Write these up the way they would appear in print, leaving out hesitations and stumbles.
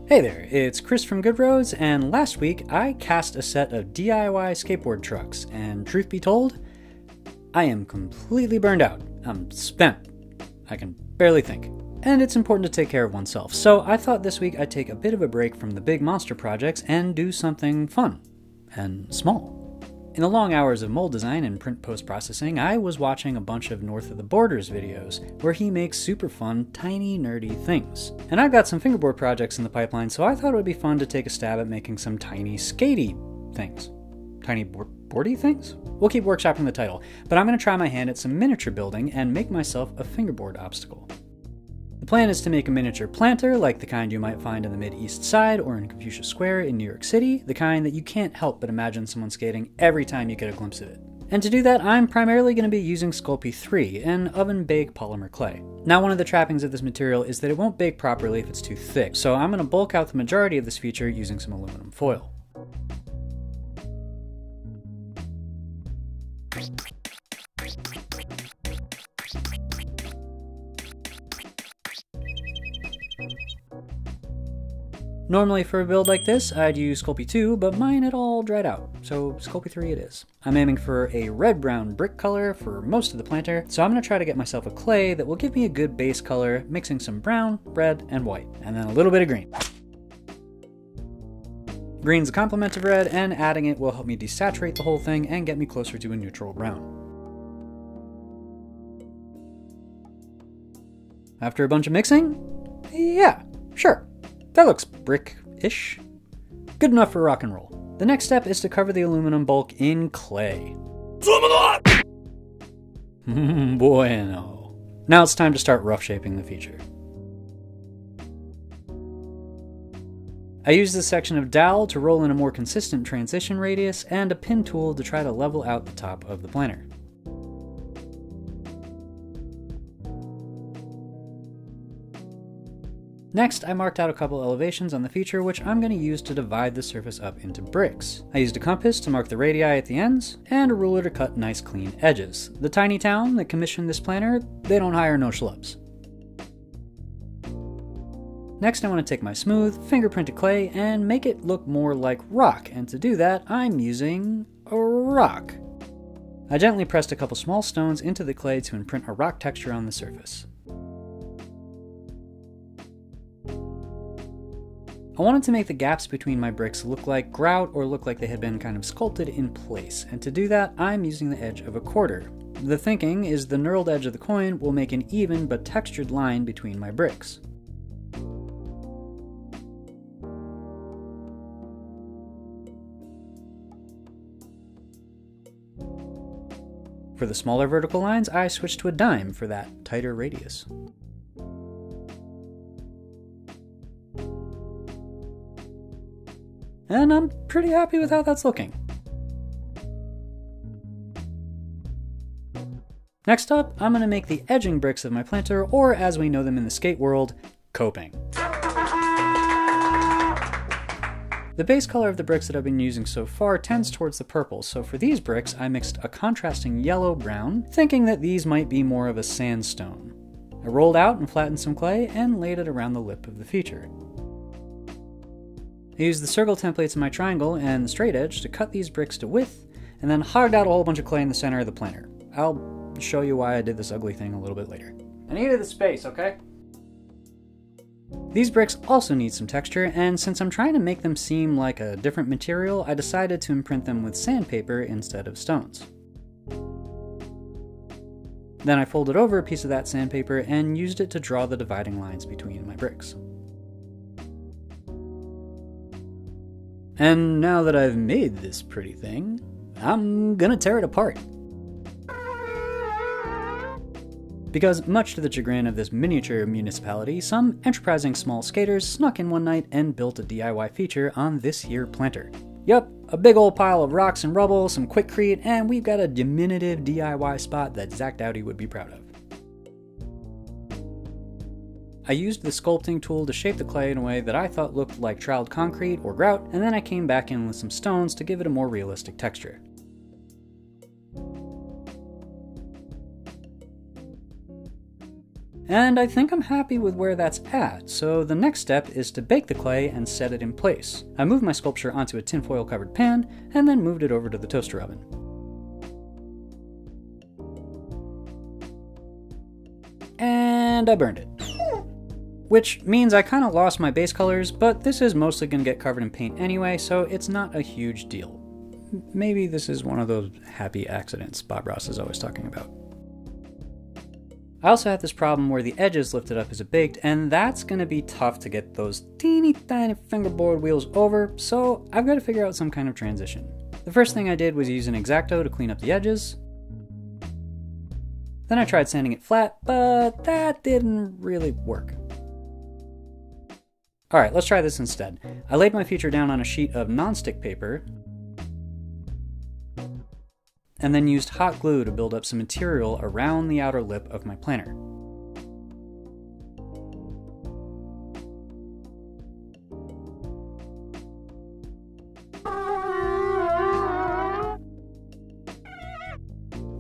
Hey there, it's Chris from Good Roads, and last week I cast a set of DIY skateboard trucks, and truth be told, I am completely burned out. I'm spent. I can barely think. And it's important to take care of oneself, so I thought this week I'd take a bit of a break from the big monster projects and do something fun and small. In the long hours of mold design and print post-processing, I was watching a bunch of North of the Borders videos where he makes super fun, tiny, nerdy things. And I've got some fingerboard projects in the pipeline, so I thought it would be fun to take a stab at making some tiny, skatey things. Tiny boardy things? We'll keep workshopping the title, but I'm going to try my hand at some miniature building and make myself a fingerboard obstacle. The plan is to make a miniature planter, like the kind you might find in the Mid-East Side or in Confucius Square in New York City, the kind that you can't help but imagine someone skating every time you get a glimpse of it. And to do that, I'm primarily going to be using Sculpting 3, an oven-baked polymer clay. Now, one of the trappings of this material is that it won't bake properly if it's too thick, so I'm going to bulk out the majority of this feature using some aluminum foil. Normally for a build like this, I'd use Sculpting 2, but mine had all dried out, so Sculpting 3 it is. I'm aiming for a red-brown brick color for most of the planter, so I'm going to try to get myself a clay that will give me a good base color, mixing some brown, red, and white, and then a little bit of green. Green's a complement of red, and adding it will help me desaturate the whole thing and get me closer to a neutral brown. After a bunch of mixing? Yeah, sure. That looks brick-ish. Good enough for rock and roll. The next step is to cover the aluminum bulk in clay. Bueno. Now it's time to start rough shaping the feature. I use this section of dowel to roll in a more consistent transition radius and a pin tool to try to level out the top of the planter. Next, I marked out a couple elevations on the feature which I'm going to use to divide the surface up into bricks. I used a compass to mark the radii at the ends, and a ruler to cut nice clean edges. The tiny town that commissioned this planter, they don't hire no schlubs. Next, I want to take my smooth, fingerprinted clay and make it look more like rock, and to do that, I'm using a rock. I gently pressed a couple small stones into the clay to imprint a rock texture on the surface. I wanted to make the gaps between my bricks look like grout or look like they had been kind of sculpted in place, and to do that, I'm using the edge of a quarter. The thinking is the knurled edge of the coin will make an even but textured line between my bricks. For the smaller vertical lines, I switched to a dime for that tighter radius. And I'm pretty happy with how that's looking. Next up, I'm going to make the edging bricks of my planter, or as we know them in the skate world, coping. The base color of the bricks that I've been using so far tends towards the purple, so for these bricks I mixed a contrasting yellow-brown, thinking that these might be more of a sandstone. I rolled out and flattened some clay and laid it around the lip of the feature. I used the circle templates in my triangle and the straight edge to cut these bricks to width, and then hogged out a whole bunch of clay in the center of the planter. I'll show you why I did this ugly thing a little bit later. I needed the space, okay? These bricks also need some texture, and since I'm trying to make them seem like a different material, I decided to imprint them with sandpaper instead of stones. Then I folded over a piece of that sandpaper and used it to draw the dividing lines between my bricks. And now that I've made this pretty thing, I'm gonna tear it apart. Because much to the chagrin of this miniature municipality, some enterprising small skaters snuck in one night and built a DIY feature on this here planter. Yup, a big old pile of rocks and rubble, some quickcrete, and we've got a diminutive DIY spot that Zach Dowdy would be proud of. I used the sculpting tool to shape the clay in a way that I thought looked like troweled concrete or grout, and then I came back in with some stones to give it a more realistic texture. And I think I'm happy with where that's at, so the next step is to bake the clay and set it in place. I moved my sculpture onto a tinfoil covered pan, and then moved it over to the toaster oven. And I burned it. Which means I kinda lost my base colors, but this is mostly gonna get covered in paint anyway, so it's not a huge deal. Maybe this is one of those happy accidents Bob Ross is always talking about. I also had this problem where the edges lifted up as it baked, and that's gonna be tough to get those teeny tiny fingerboard wheels over, so I've gotta figure out some kind of transition. The first thing I did was use an X-Acto to clean up the edges. Then I tried sanding it flat, but that didn't really work. Alright, let's try this instead. I laid my feature down on a sheet of non-stick paper, and then used hot glue to build up some material around the outer lip of my planner.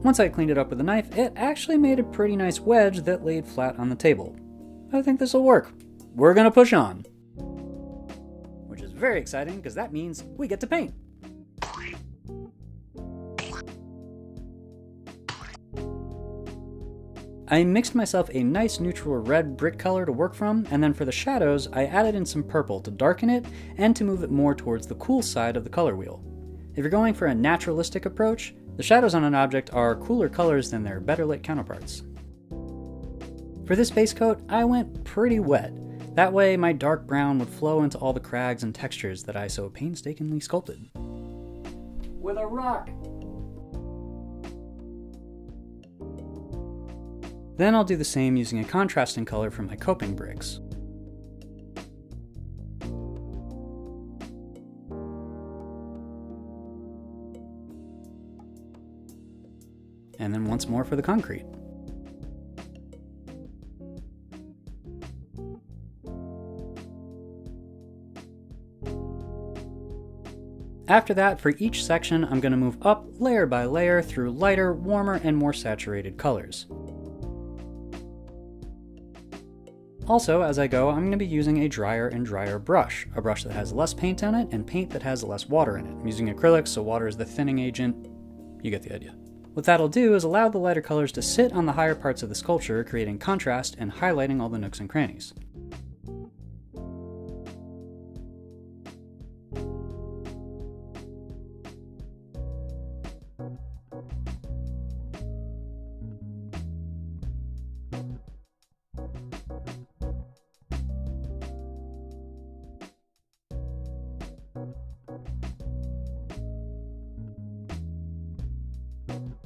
Once I cleaned it up with a knife, it actually made a pretty nice wedge that laid flat on the table. I think this will work. We're gonna push on. Which is very exciting because that means we get to paint. I mixed myself a nice neutral red brick color to work from, and then for the shadows, I added in some purple to darken it and to move it more towards the cool side of the color wheel. If you're going for a naturalistic approach, the shadows on an object are cooler colors than their better lit counterparts. For this base coat, I went pretty wet. That way my dark brown would flow into all the crags and textures that I so painstakingly sculpted. With a rock! Then I'll do the same using a contrasting color from my coping bricks. And then once more for the concrete. After that, for each section, I'm going to move up layer by layer through lighter, warmer, and more saturated colors. Also, as I go, I'm going to be using a drier and drier brush, a brush that has less paint on it and paint that has less water in it. I'm using acrylics, so water is the thinning agent. You get the idea. What that'll do is allow the lighter colors to sit on the higher parts of the sculpture, creating contrast and highlighting all the nooks and crannies.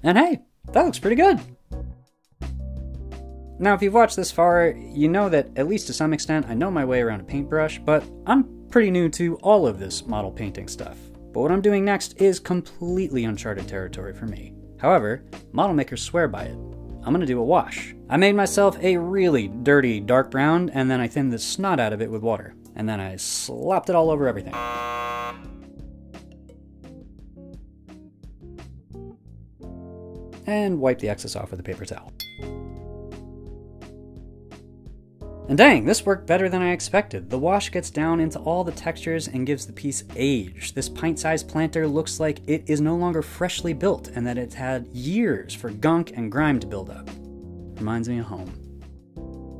And hey, that looks pretty good! Now, if you've watched this far, you know that, at least to some extent, I know my way around a paintbrush, but I'm pretty new to all of this model painting stuff. But what I'm doing next is completely uncharted territory for me. However, model makers swear by it. I'm gonna do a wash. I made myself a really dirty dark brown, and then I thinned the snot out of it with water. And then I slopped it all over everything. And wipe the excess off with a paper towel. And dang, this worked better than I expected. The wash gets down into all the textures and gives the piece age. This pint-sized planter looks like it is no longer freshly built and that it's had years for gunk and grime to build up. Reminds me of home.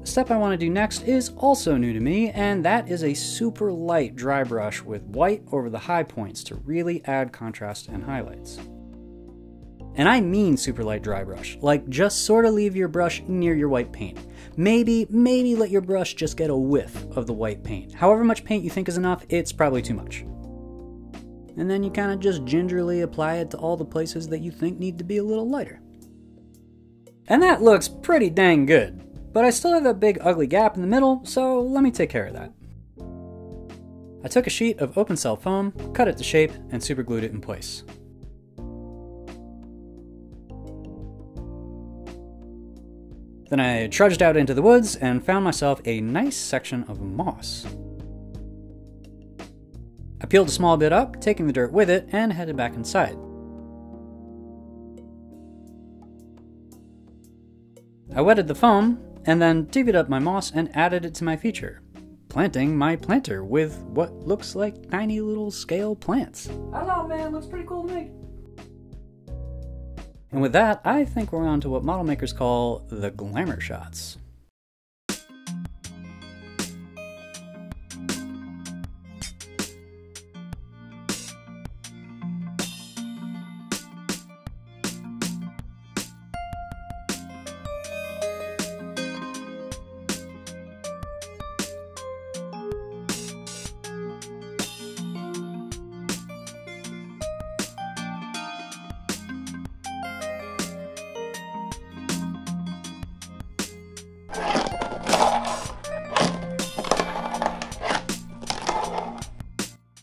The step I want to do next is also new to me, and that is a super light dry brush with white over the high points to really add contrast and highlights. And I mean super light dry brush, like just sort of leave your brush near your white paint. Maybe let your brush just get a whiff of the white paint. However much paint you think is enough, it's probably too much. And then you kind of just gingerly apply it to all the places that you think need to be a little lighter. And that looks pretty dang good, but I still have that big ugly gap in the middle, so let me take care of that. I took a sheet of open cell foam, cut it to shape, and superglued it in place. Then I trudged out into the woods and found myself a nice section of moss. I peeled a small bit up, taking the dirt with it, and headed back inside. I wetted the foam, and then divvied up my moss and added it to my feature, planting my planter with what looks like tiny little scale plants. I don't know, man, looks pretty cool to me. And with that, I think we're on to what model makers call the Glamour Shots.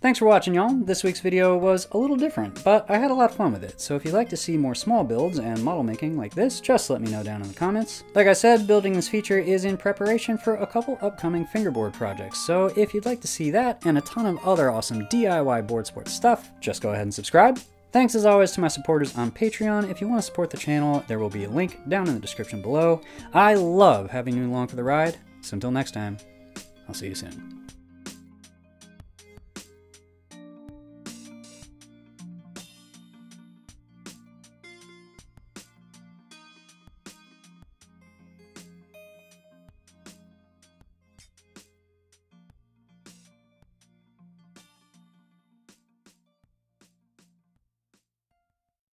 Thanks for watching, y'all. This week's video was a little different, but I had a lot of fun with it, so if you'd like to see more small builds and model making like this, just let me know down in the comments. Like I said, building this feature is in preparation for a couple upcoming fingerboard projects, so if you'd like to see that and a ton of other awesome DIY board sports stuff, just go ahead and subscribe. Thanks as always to my supporters on Patreon. If you want to support the channel, there will be a link down in the description below. I love having you along for the ride, so until next time, I'll see you soon.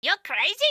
You're crazy!